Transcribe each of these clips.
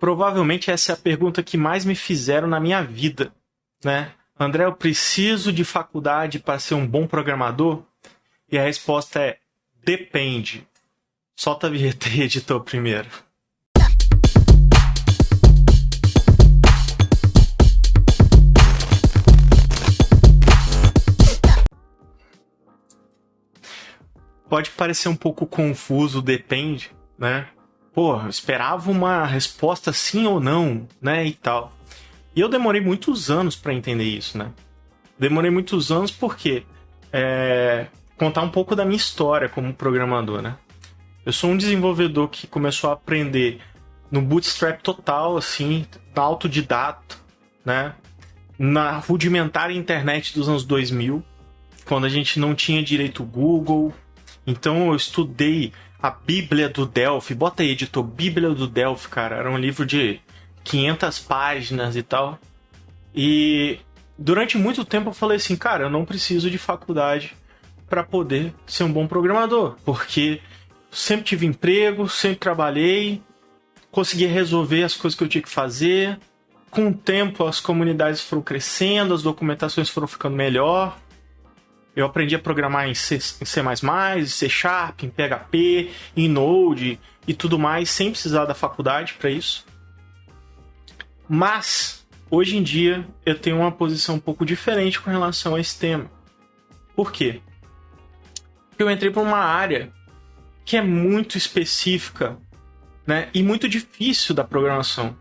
Provavelmente essa é a pergunta que mais me fizeram na minha vida, né? André, eu preciso de faculdade para ser um bom programador? E a resposta é: depende. Solta a vinheta aí, editor, primeiro. Pode parecer um pouco confuso, depende, né? Pô, eu esperava uma resposta sim ou não, né, e tal. E eu demorei muitos anos para entender isso, né? Demorei muitos anos porque contar um pouco da minha história como programador, né? Eu sou um desenvolvedor que começou a aprender no bootstrap total, assim, autodidata, né? Na rudimentar internet dos anos 2000, quando a gente não tinha direito Google. Então eu estudei a Bíblia do Delphi. Bota aí, editor, Bíblia do Delphi, cara. Era um livro de 500 páginas e tal. E durante muito tempo eu falei assim, cara, eu não preciso de faculdade para poder ser um bom programador, porque sempre tive emprego, sempre trabalhei, consegui resolver as coisas que eu tinha que fazer. Com o tempo as comunidades foram crescendo, as documentações foram ficando melhor. Eu aprendi a programar em C++, em C Sharp, em PHP, em Node e tudo mais, sem precisar da faculdade para isso. Mas, hoje em dia, eu tenho uma posição um pouco diferente com relação a esse tema. Por quê? Porque eu entrei para uma área que é muito específica, né, e muito difícil da programação,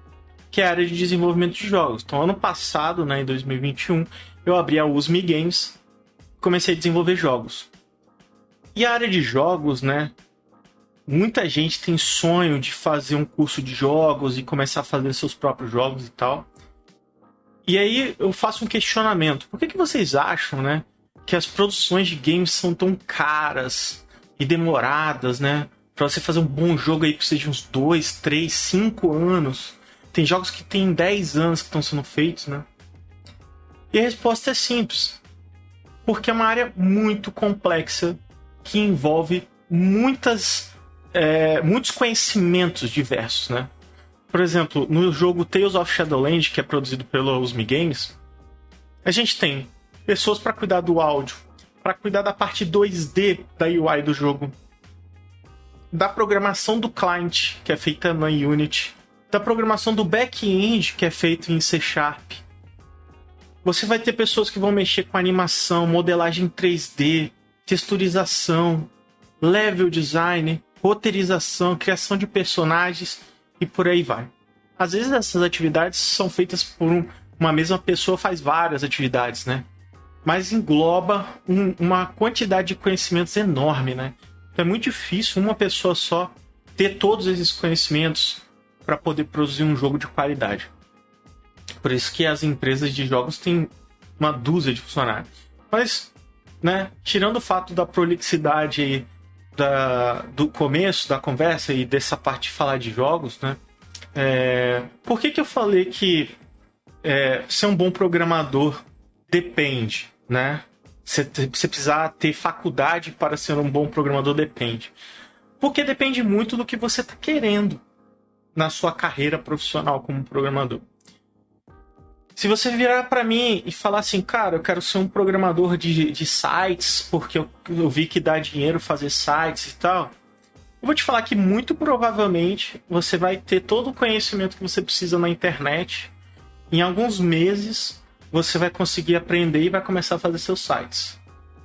que é a área de desenvolvimento de jogos. Então, ano passado, né, em 2021, eu abri a USM Games, comecei a desenvolver jogos. E a área de jogos, né? Muita gente tem sonho de fazer um curso de jogos e começar a fazer seus próprios jogos e tal. E aí eu faço um questionamento. Por que vocês acham, né, que as produções de games são tão caras e demoradas, né? Pra você fazer um bom jogo aí precisa de uns 2, 3, 5 anos. Tem jogos que tem 10 anos que estão sendo feitos, né? E a resposta é simples. Porque é uma área muito complexa que envolve muitos conhecimentos diversos, né? Por exemplo, no jogo Tales of Shadowlands, que é produzido pela USM Games, a gente tem pessoas para cuidar do áudio, para cuidar da parte 2D da UI do jogo, da programação do client, que é feita na Unity, da programação do back-end, que é feito em C Sharp. Você vai ter pessoas que vão mexer com animação, modelagem 3D, texturização, level design, roteirização, criação de personagens e por aí vai. Às vezes essas atividades são feitas por uma mesma pessoa, faz várias atividades, né? Mas engloba uma quantidade de conhecimentos enorme, né? Então é muito difícil uma pessoa só ter todos esses conhecimentos para poder produzir um jogo de qualidade. Por isso que as empresas de jogos têm uma dúzia de funcionários. Mas, né, tirando o fato da prolixidade do começo da conversa e dessa parte de falar de jogos, né, por que eu falei que ser um bom programador depende, né? Você precisar ter faculdade para ser um bom programador depende. Porque depende muito do que você está querendo na sua carreira profissional como programador. Se você virar para mim e falar assim, cara, eu quero ser um programador de sites, porque eu vi que dá dinheiro fazer sites e tal, eu vou te falar que muito provavelmente você vai ter todo o conhecimento que você precisa na internet. Em alguns meses você vai conseguir aprender e vai começar a fazer seus sites.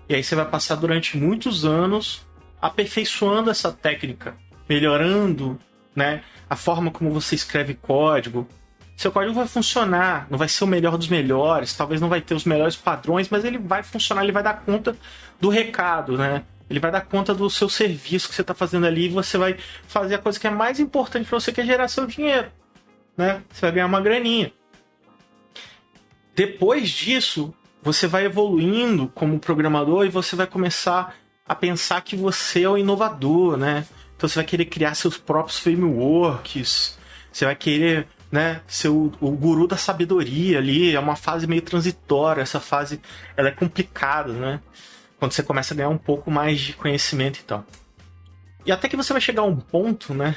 E aí você vai passar durante muitos anos aperfeiçoando essa técnica, melhorando, né, a forma como você escreve código. Seu código vai funcionar, não vai ser o melhor dos melhores, talvez não vai ter os melhores padrões, mas ele vai funcionar, ele vai dar conta do recado, né? Ele vai dar conta do seu serviço que você está fazendo ali e você vai fazer a coisa que é mais importante para você, que é gerar seu dinheiro, né? Você vai ganhar uma graninha. Depois disso, você vai evoluindo como programador e você vai começar a pensar que você é o inovador, né? Então você vai querer criar seus próprios frameworks, você vai querer, né, ser o guru da sabedoria ali. É uma fase meio transitória, essa fase ela é complicada, né? Quando você começa a ganhar um pouco mais de conhecimento e tal. E até que você vai chegar a um ponto, né,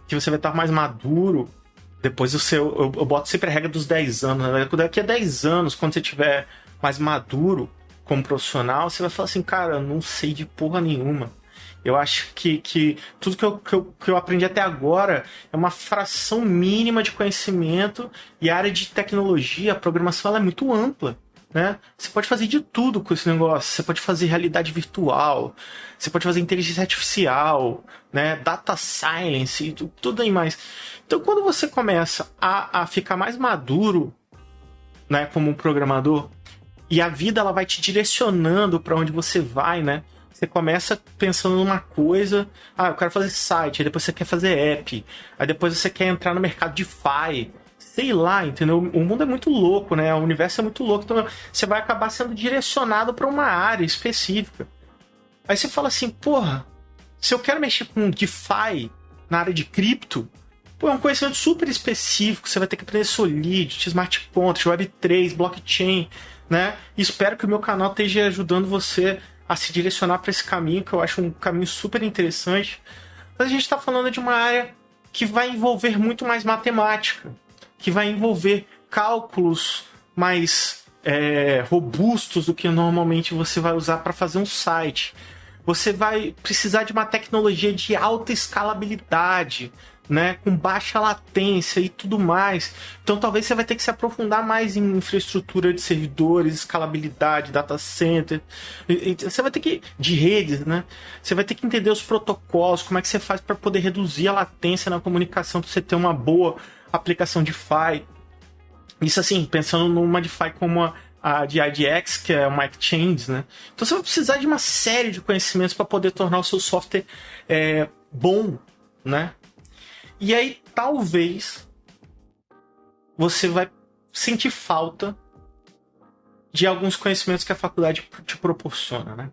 que você vai estar mais maduro Depois eu boto sempre a regra dos 10 anos, né? Daqui a 10 anos, quando você tiver mais maduro como profissional, você vai falar assim, cara, eu não sei de porra nenhuma. Eu acho que tudo que eu aprendi até agora é uma fração mínima de conhecimento, e a área de tecnologia, a programação, ela é muito ampla, né? Você pode fazer de tudo com esse negócio. Você pode fazer realidade virtual, você pode fazer inteligência artificial, né? Data science, tudo aí mais. Então, quando você começa a ficar mais maduro, né, como um programador, e a vida ela vai te direcionando para onde você vai, né? Você começa pensando numa coisa, eu quero fazer site, aí depois você quer fazer app, aí depois você quer entrar no mercado de DeFi, sei lá, entendeu? O mundo é muito louco, né? O universo é muito louco, então você vai acabar sendo direcionado para uma área específica. Aí você fala assim, porra, se eu quero mexer com DeFi na área de cripto, pô, é um conhecimento super específico, você vai ter que aprender Solidity, Smart Contracts, Web3, Blockchain, né? E espero que o meu canal esteja ajudando você a se direcionar para esse caminho, que eu acho um caminho super interessante. Mas a gente está falando de uma área que vai envolver muito mais matemática, que vai envolver cálculos mais robustos do que normalmente você vai usar para fazer um site. Você vai precisar de uma tecnologia de alta escalabilidade, né, com baixa latência e tudo mais. Então talvez você vai ter que se aprofundar mais em infraestrutura de servidores, escalabilidade, data center. Você vai ter que de redes, né? Você vai ter que entender os protocolos, como é que você faz para poder reduzir a latência na comunicação, para você ter uma boa aplicação de DeFi. Isso assim, pensando numa DeFi como a de IDX, que é uma exchange, né? Então você vai precisar de uma série de conhecimentos para poder tornar o seu software bom, né? E aí, talvez, você vai sentir falta de alguns conhecimentos que a faculdade te proporciona, né?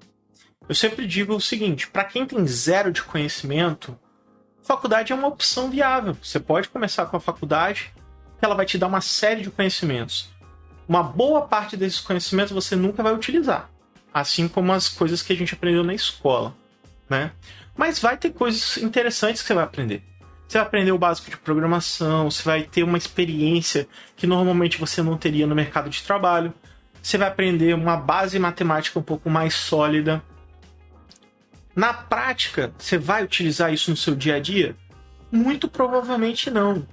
Eu sempre digo o seguinte, para quem tem zero de conhecimento, a faculdade é uma opção viável. Você pode começar com a faculdade, que ela vai te dar uma série de conhecimentos. Uma boa parte desses conhecimentos você nunca vai utilizar, assim como as coisas que a gente aprendeu na escola, né? Mas vai ter coisas interessantes que você vai aprender. Você vai aprender o básico de programação, você vai ter uma experiência que normalmente você não teria no mercado de trabalho, você vai aprender uma base matemática um pouco mais sólida. Na prática, você vai utilizar isso no seu dia a dia? Muito provavelmente não.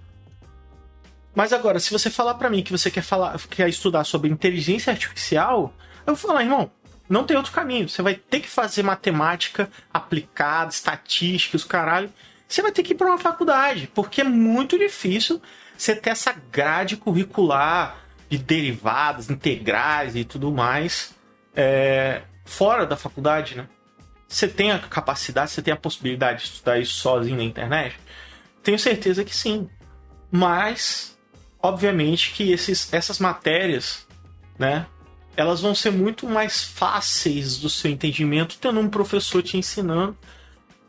Mas agora, se você falar para mim que você quer estudar sobre inteligência artificial, eu vou falar, irmão, não tem outro caminho. Você vai ter que fazer matemática aplicada, estatística, os caralho. Você vai ter que ir para uma faculdade, porque é muito difícil você ter essa grade curricular de derivadas, integrais e tudo mais fora da faculdade, né? Você tem a capacidade, você tem a possibilidade de estudar isso sozinho na internet? Tenho certeza que sim. Mas, obviamente, que essas matérias, né, elas vão ser muito mais fáceis do seu entendimento tendo um professor te ensinando.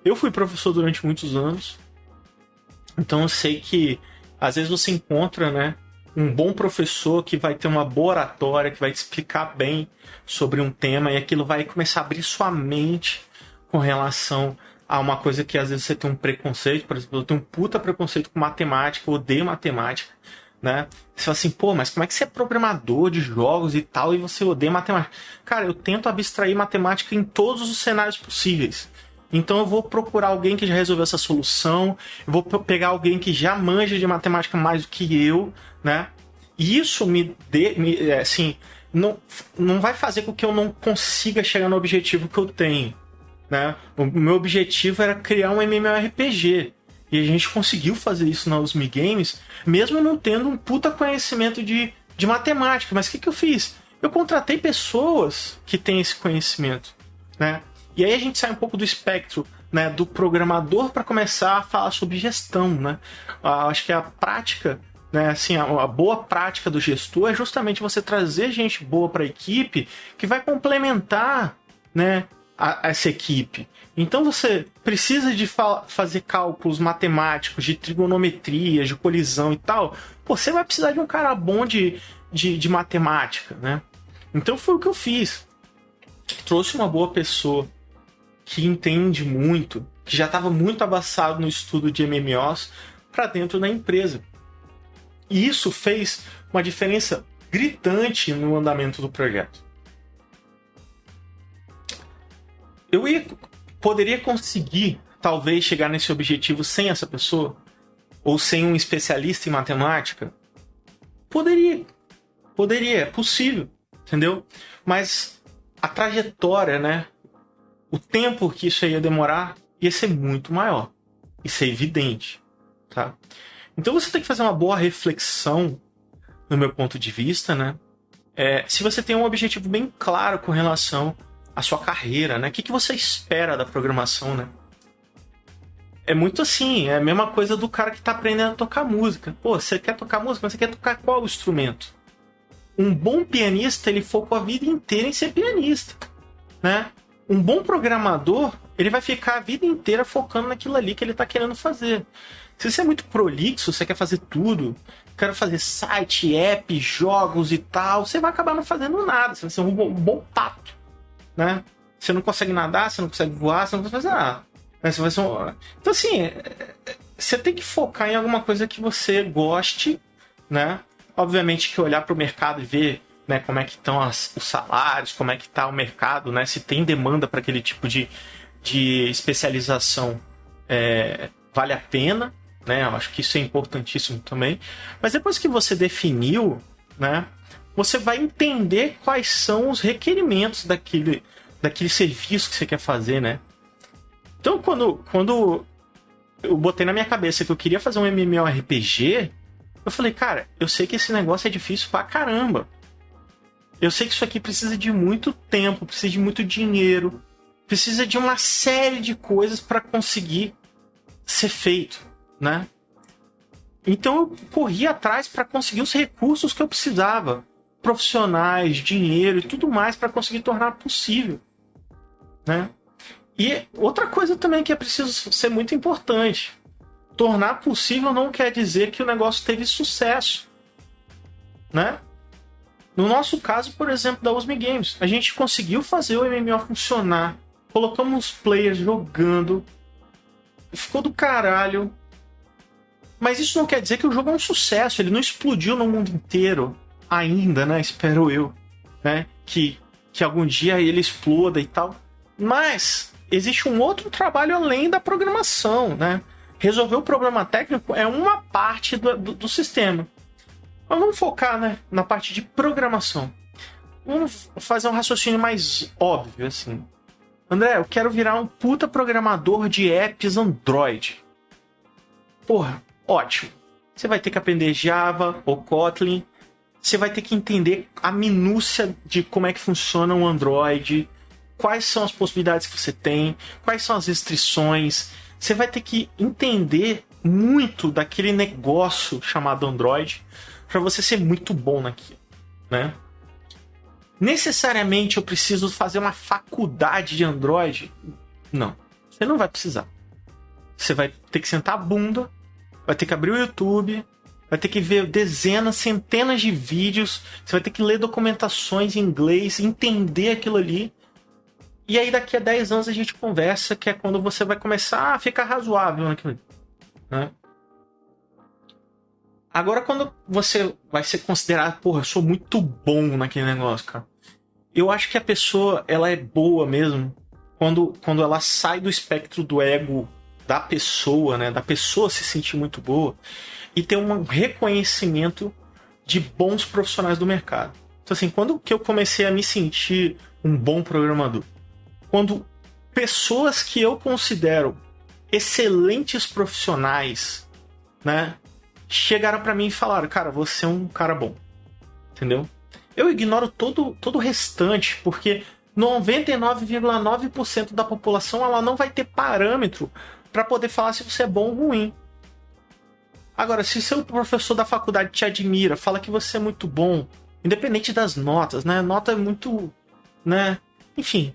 Eu fui professor durante muitos anos, então eu sei que às vezes você encontra, né, um bom professor que vai ter uma boa oratória, que vai te explicar bem sobre um tema, e aquilo vai começar a abrir sua mente com relação a uma coisa que às vezes você tem um preconceito. Por exemplo, eu tenho um puta preconceito com matemática, eu odeio matemática, né? Você fala assim, pô, mas como é que você é programador de jogos e tal, e você odeia matemática? Cara, eu tento abstrair matemática em todos os cenários possíveis. Então eu vou procurar alguém que já resolveu essa solução, eu vou pegar alguém que já manja de matemática mais do que eu, né? E isso assim, não vai fazer com que eu não consiga chegar no objetivo que eu tenho, né? O meu objetivo era criar um MMORPG. E a gente conseguiu fazer isso na USM Games, mesmo não tendo um puta conhecimento de matemática. Mas o que eu fiz? Eu contratei pessoas que têm esse conhecimento, né? E aí a gente sai um pouco do espectro, né, do programador para começar a falar sobre gestão, né? Acho que a prática, né, assim, a boa prática do gestor é justamente você trazer gente boa para a equipe que vai complementar, né, essa equipe. Então você precisa de fazer cálculos matemáticos, de trigonometria, de colisão e tal. Pô, você vai precisar de um cara bom de matemática, né? Então foi o que eu fiz. Trouxe uma boa pessoa que entende muito, que já estava muito avançado no estudo de MMOs para dentro da empresa. E isso fez uma diferença gritante no andamento do projeto. Poderia conseguir, talvez, chegar nesse objetivo sem essa pessoa? Ou sem um especialista em matemática? Poderia, é possível, entendeu? Mas a trajetória, né? O tempo que isso ia demorar ia ser muito maior. Isso é evidente, tá? Então você tem que fazer uma boa reflexão, no meu ponto de vista, né? Se você tem um objetivo bem claro com relação à sua carreira, né? O que você espera da programação, né? É muito assim, é a mesma coisa do cara que tá aprendendo a tocar música. Pô, você quer tocar música, mas você quer tocar qual instrumento? Um bom pianista, ele focou a vida inteira em ser pianista, né? Um bom programador, ele vai ficar a vida inteira focando naquilo ali que ele tá querendo fazer. Se você é muito prolixo, você quer fazer tudo, quero fazer site, app, jogos e tal, você vai acabar não fazendo nada, você vai ser um bom pato, né? Você não consegue nadar, você não consegue voar, você não consegue fazer nada. Você vai ser Então, assim, você tem que focar em alguma coisa que você goste, né? Obviamente que olhar para o mercado e ver, né, como é que estão os salários, como é que está o mercado, né? Se tem demanda para aquele tipo de especialização, vale a pena, né? Eu acho que isso é importantíssimo também. Mas depois que você definiu, né, você vai entender quais são os requerimentos daquele serviço que você quer fazer, né? Então, quando eu botei na minha cabeça que eu queria fazer um MMORPG, eu falei, cara, eu sei que esse negócio é difícil pra caramba. Eu sei que isso aqui precisa de muito tempo, precisa de muito dinheiro, precisa de uma série de coisas para conseguir ser feito, né? Então eu corri atrás para conseguir os recursos que eu precisava, profissionais, dinheiro e tudo mais para conseguir tornar possível, né? E outra coisa também que é preciso ser muito importante, tornar possível não quer dizer que o negócio teve sucesso, né? No nosso caso, por exemplo, da Usme Games, a gente conseguiu fazer o MMO funcionar, colocamos os players jogando, ficou do caralho, mas isso não quer dizer que o jogo é um sucesso, ele não explodiu no mundo inteiro ainda, né? Espero eu, né? Que algum dia ele exploda e tal, mas existe um outro trabalho além da programação, né? Resolver o problema técnico é uma parte do sistema. Mas vamos focar, né, na parte de programação. Vamos fazer um raciocínio mais óbvio, assim. André, eu quero virar um puta programador de apps Android. Porra, ótimo. Você vai ter que aprender Java ou Kotlin. Você vai ter que entender a minúcia de como é que funciona um Android, quais são as possibilidades que você tem, quais são as restrições. Você vai ter que entender muito daquele negócio chamado Android para você ser muito bom naquilo, né? Necessariamente eu preciso fazer uma faculdade de Android? Não, você não vai precisar. Você vai ter que sentar a bunda, vai ter que abrir o YouTube, vai ter que ver dezenas, centenas de vídeos, você vai ter que ler documentações em inglês, entender aquilo ali. E aí daqui a 10 anos a gente conversa, que é quando você vai começar a ficar razoável naquilo, né? Agora, quando você vai ser considerado, porra, eu sou muito bom naquele negócio, cara. Eu acho que a pessoa, ela é boa mesmo quando ela sai do espectro do ego da pessoa, né? Da pessoa se sentir muito boa e ter um reconhecimento de bons profissionais do mercado. Então, assim, quando que eu comecei a me sentir um bom programador? Quando pessoas que eu considero excelentes profissionais, né, chegaram pra mim e falaram, cara, você é um cara bom, entendeu? Eu ignoro todo o restante, porque 99,9% da população ela não vai ter parâmetro para poder falar se você é bom ou ruim. Agora, se seu professor da faculdade te admira, fala que você é muito bom, independente das notas, né? Nota é muito, né? Enfim,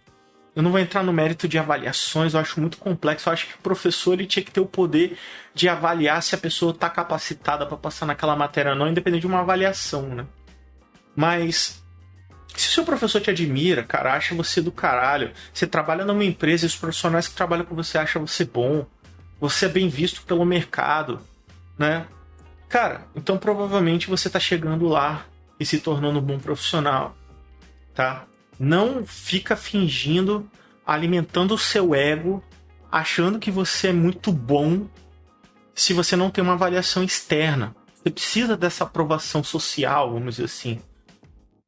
eu não vou entrar no mérito de avaliações, eu acho muito complexo. Eu acho que o professor ele tinha que ter o poder de avaliar se a pessoa está capacitada para passar naquela matéria ou não, independente de uma avaliação, né? Mas se o seu professor te admira, cara, acha você do caralho, você trabalha numa empresa e os profissionais que trabalham com você acham você bom, você é bem visto pelo mercado, né? Cara, então provavelmente você tá chegando lá e se tornando um bom profissional, tá? Não fica fingindo, alimentando o seu ego, achando que você é muito bom se você não tem uma avaliação externa. Você precisa dessa aprovação social, vamos dizer assim.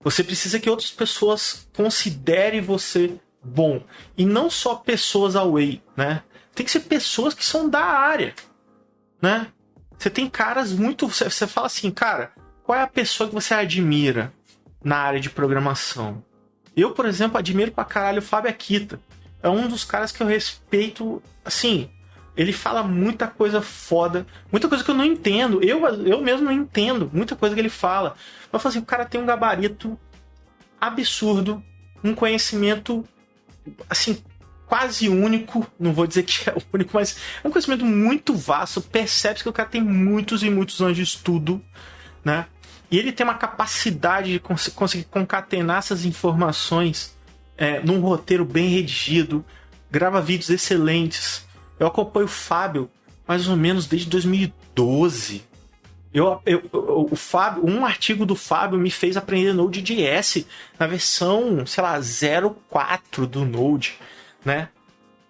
Você precisa que outras pessoas considerem você bom. E não só pessoas away, né? Tem que ser pessoas que são da área, né? Você tem caras muito... Você fala assim, cara, qual é a pessoa que você admira na área de programação? Eu, por exemplo, admiro pra caralho o Fábio Akita. É um dos caras que eu respeito, assim... Ele fala muita coisa foda, muita coisa que eu não entendo. Eu mesmo não entendo muita coisa que ele fala. Mas assim, o cara tem um gabarito absurdo, um conhecimento, assim, quase único. Não vou dizer que é o único, mas é um conhecimento muito vasto. Percebe-se que o cara tem muitos e muitos anos de estudo, né? E ele tem uma capacidade de conseguir concatenar essas informações num roteiro bem redigido. Grava vídeos excelentes. Eu acompanho o Fábio mais ou menos desde 2012. O Fábio, um artigo do Fábio me fez aprender Node.js na versão, sei lá, 0.4 do Node, né?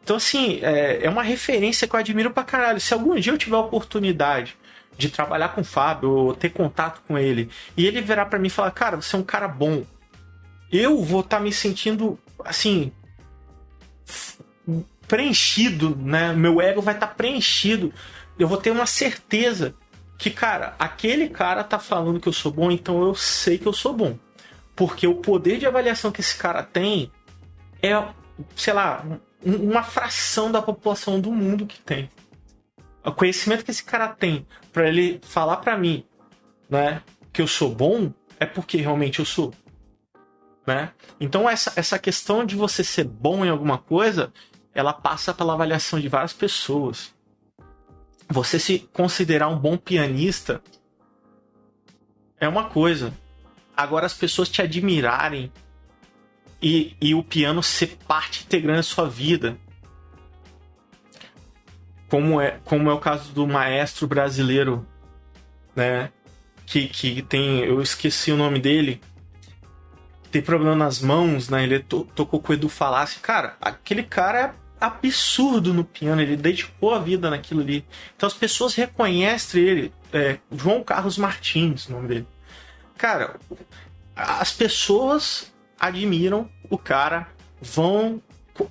Então, assim, é uma referência que eu admiro pra caralho. Se algum dia eu tiver a oportunidade de trabalhar com o Fábio, ou ter contato com ele, e ele virar pra mim e falar, cara, você é um cara bom, eu vou estar me sentindo, assim... preenchido, né? Meu ego vai estar preenchido. Eu vou ter uma certeza que, cara, aquele cara tá falando que eu sou bom, então eu sei que eu sou bom. Porque o poder de avaliação que esse cara tem é, sei lá, uma fração da população do mundo que tem. O conhecimento que esse cara tem para ele falar para mim, né, que eu sou bom, é porque realmente eu sou. Né? Então essa questão de você ser bom em alguma coisa, ela passa pela avaliação de várias pessoas. Você se considerar um bom pianista é uma coisa. Agora as pessoas te admirarem e o piano ser parte integrante da sua vida. Como é o caso do maestro brasileiro, né? Que tem... Eu esqueci o nome dele. Tem problema nas mãos, né? Ele tocou com o Edu Falaschi. Cara, aquele cara é absurdo no piano. Ele dedicou a vida naquilo ali. Então as pessoas reconhecem ele. João Carlos Martins, o nome dele. Cara, as pessoas admiram o cara, vão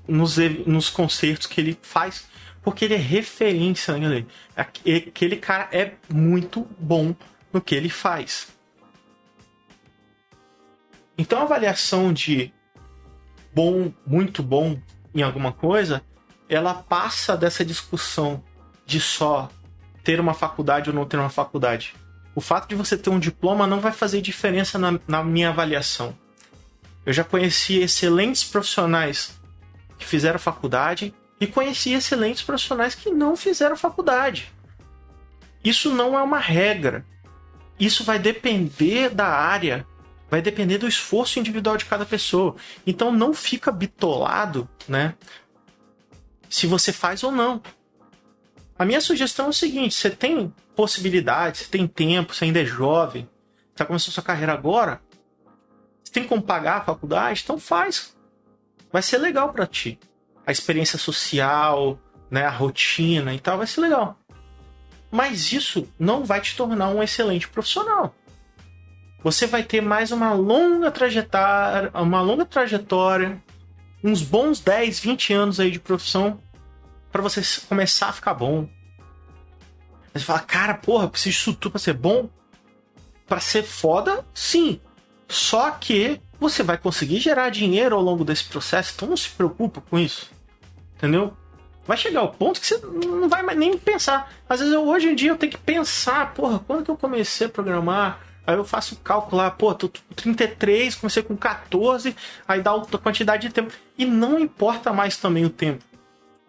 nos concertos que ele faz, porque ele é referência naquilo ali. Aquele cara é muito bom no que ele faz. Então a avaliação de bom, muito bom em alguma coisa, ela passa dessa discussão de só ter uma faculdade ou não ter uma faculdade. O fato de você ter um diploma não vai fazer diferença na minha avaliação. Eu já conheci excelentes profissionais que fizeram faculdade e conheci excelentes profissionais que não fizeram faculdade. Isso não é uma regra. Isso vai depender da área. Vai depender do esforço individual de cada pessoa. Então não fica bitolado, né? Se você faz ou não. A minha sugestão é o seguinte: você tem possibilidade, você tem tempo, você ainda é jovem, está começando a sua carreira agora, você tem como pagar a faculdade, então faz. Vai ser legal para ti. A experiência social, né, a rotina e tal, vai ser legal. Mas isso não vai te tornar um excelente profissional. Você vai ter mais uma longa trajetória, uns bons 10, 20 anos aí de profissão para você começar a ficar bom. Você fala, cara, porra, eu preciso disso tudo pra ser bom? Pra ser foda, sim. Só que você vai conseguir gerar dinheiro ao longo desse processo, então não se preocupa com isso. Entendeu? Vai chegar ao ponto que você não vai mais nem pensar. Às vezes, hoje em dia, eu tenho que pensar, porra, quando que eu comecei a programar? Aí eu faço o cálculo lá, pô, tô 33, comecei com 14, aí dá a quantidade de tempo. E não importa mais também o tempo.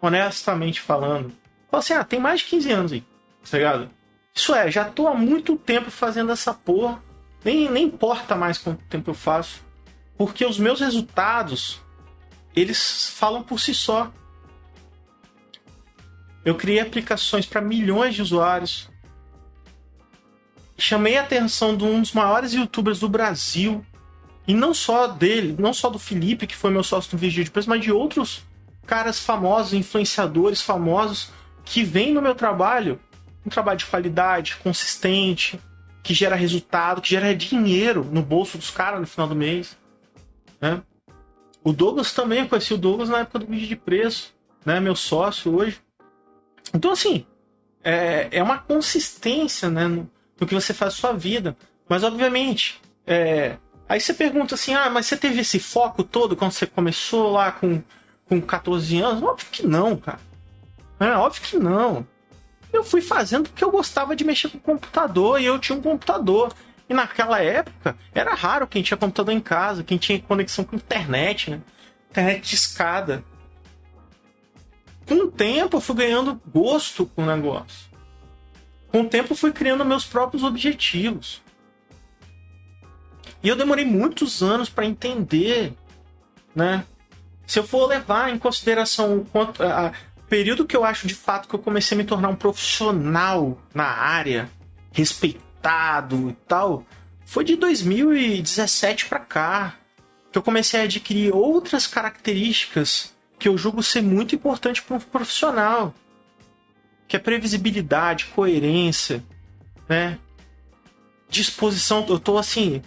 Honestamente falando. Fala assim, tem mais de 15 anos aí, tá ligado? Isso já tô há muito tempo fazendo essa porra. Nem importa mais quanto tempo eu faço. Porque os meus resultados, eles falam por si só. Eu criei aplicações para milhões de usuários. chamei a atenção de um dos maiores youtubers do Brasil, e não só dele, não só do Felipe, que foi meu sócio no Vigia de Preço, mas de outros caras famosos, influenciadores famosos, que vêm no meu trabalho, um trabalho de qualidade, consistente, que gera resultado, que gera dinheiro no bolso dos caras no final do mês, né? O Douglas também, eu conheci o Douglas na época do Vigia de Preço, né? Meu sócio hoje. Então, assim, é uma consistência, né, no que você faz na sua vida. Mas, obviamente, aí você pergunta assim, mas você teve esse foco todo quando você começou lá com 14 anos? Óbvio que não, cara. Óbvio que não. Eu fui fazendo porque eu gostava de mexer com o computador e eu tinha um computador. E naquela época, era raro quem tinha computador em casa, quem tinha conexão com internet, né? Internet de escada. Com o tempo, eu fui ganhando gosto com o negócio. Com o tempo, eu fui criando meus próprios objetivos. E eu demorei muitos anos para entender, né? Se eu for levar em consideração o período que eu acho de fato que eu comecei a me tornar um profissional na área, respeitado e tal, foi de 2017 para cá, que eu comecei a adquirir outras características que eu julgo ser muito importante para um profissional, que é previsibilidade, coerência, né? Disposição. Eu tô assim,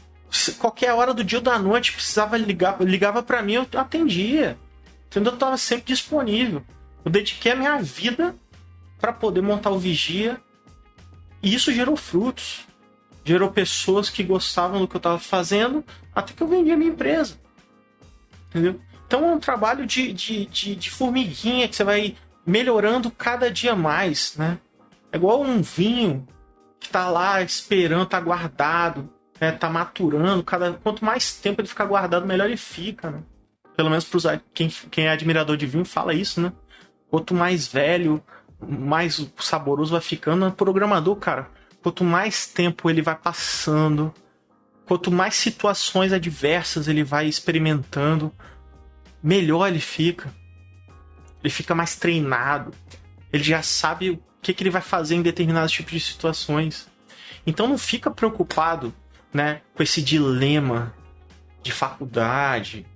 qualquer hora do dia ou da noite precisava ligava para mim, eu atendia. Entendeu? Eu tava sempre disponível. Eu dediquei a minha vida para poder montar o Vigia, e isso gerou frutos. Gerou pessoas que gostavam do que eu tava fazendo, até que eu vendi a minha empresa. Entendeu? Então é um trabalho de formiguinha que você vai melhorando cada dia mais, né? É igual um vinho que tá lá esperando, tá guardado, né? Tá maturando. Quanto mais tempo ele ficar guardado, melhor ele fica, né? Pelo menos quem é admirador de vinho fala isso, né? Quanto mais velho, mais saboroso vai ficando. O programador, cara, quanto mais tempo ele vai passando, quanto mais situações adversas ele vai experimentando, melhor ele fica. Ele fica mais treinado. Ele já sabe o que ele vai fazer em determinados tipos de situações. Então não fica preocupado, né, com esse dilema de faculdade.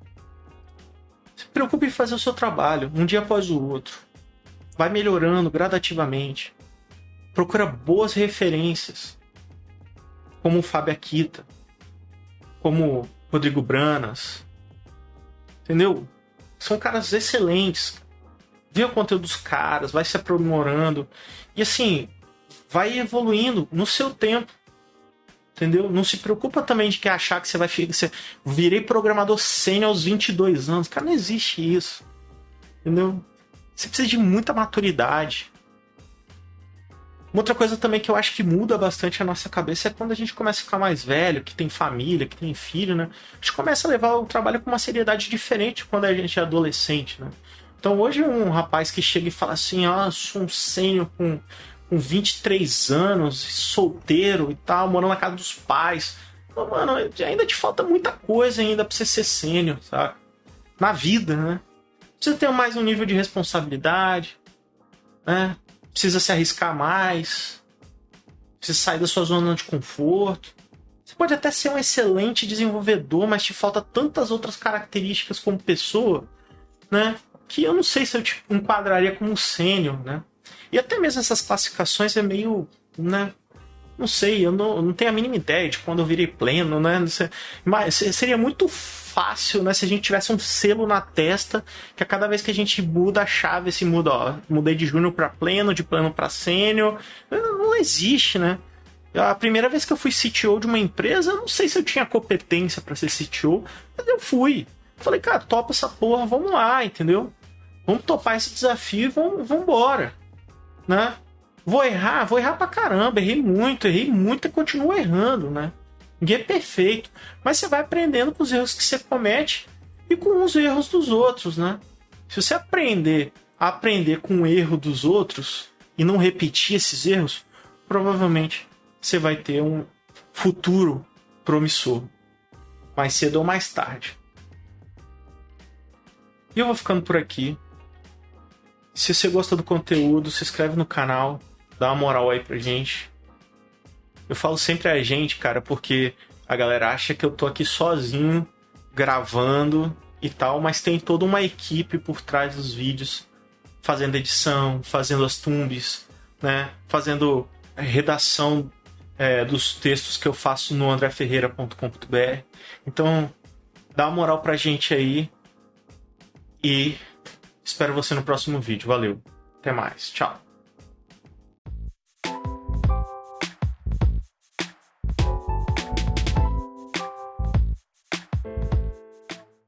Se preocupe em fazer o seu trabalho, um dia após o outro. Vai melhorando gradativamente. Procura boas referências, como o Fábio Akita, como o Rodrigo Branas. Entendeu? São caras excelentes. Vê o conteúdo dos caras, vai se aprimorando. E assim, vai evoluindo no seu tempo. Entendeu? Não se preocupa também de que achar que você vai ficar... Virei programador sênior aos 22 anos. Cara, não existe isso. Entendeu? Você precisa de muita maturidade. Uma outra coisa também que eu acho que muda bastante a nossa cabeça é quando a gente começa a ficar mais velho, que tem família, que tem filho, né? A gente começa a levar o trabalho com uma seriedade diferente quando a gente é adolescente, né? Então hoje um rapaz que chega e fala assim, eu sou um sênior com 23 anos, solteiro e tal, morando na casa dos pais. Mano, ainda te falta muita coisa ainda pra você ser sênior, sabe? Na vida, né? Precisa ter mais um nível de responsabilidade, né? Precisa se arriscar mais, precisa sair da sua zona de conforto. Você pode até ser um excelente desenvolvedor, mas te falta tantas outras características como pessoa, né? Que eu não sei se eu te enquadraria como um sênior, né? E até mesmo essas classificações é meio, né? Não sei, eu não tenho a mínima ideia de quando eu virei pleno, né? Mas seria muito fácil, né, se a gente tivesse um selo na testa, que a cada vez que a gente muda a chave, se muda, ó, mudei de júnior para pleno, de pleno para sênior. Não existe, né? A primeira vez que eu fui CTO de uma empresa, eu não sei se eu tinha competência para ser CTO, mas eu fui. Falei, cara, topa essa porra, vamos lá, entendeu? Vamos topar esse desafio e vamos embora, né? Vou errar pra caramba, errei muito e continuo errando, né? Ninguém é perfeito, mas você vai aprendendo com os erros que você comete e com os erros dos outros, né? Se você aprender com o erro dos outros e não repetir esses erros, provavelmente você vai ter um futuro promissor, mais cedo ou mais tarde. E eu vou ficando por aqui. Se você gosta do conteúdo, se inscreve no canal, dá uma moral aí pra gente. Eu falo sempre a gente, cara, porque a galera acha que eu tô aqui sozinho, gravando e tal, mas tem toda uma equipe por trás dos vídeos, fazendo edição, fazendo as thumbs, né? Fazendo redação dos textos que eu faço no andreferreira.com.br. Então, dá uma moral pra gente aí e espero você no próximo vídeo. Valeu, até mais, tchau.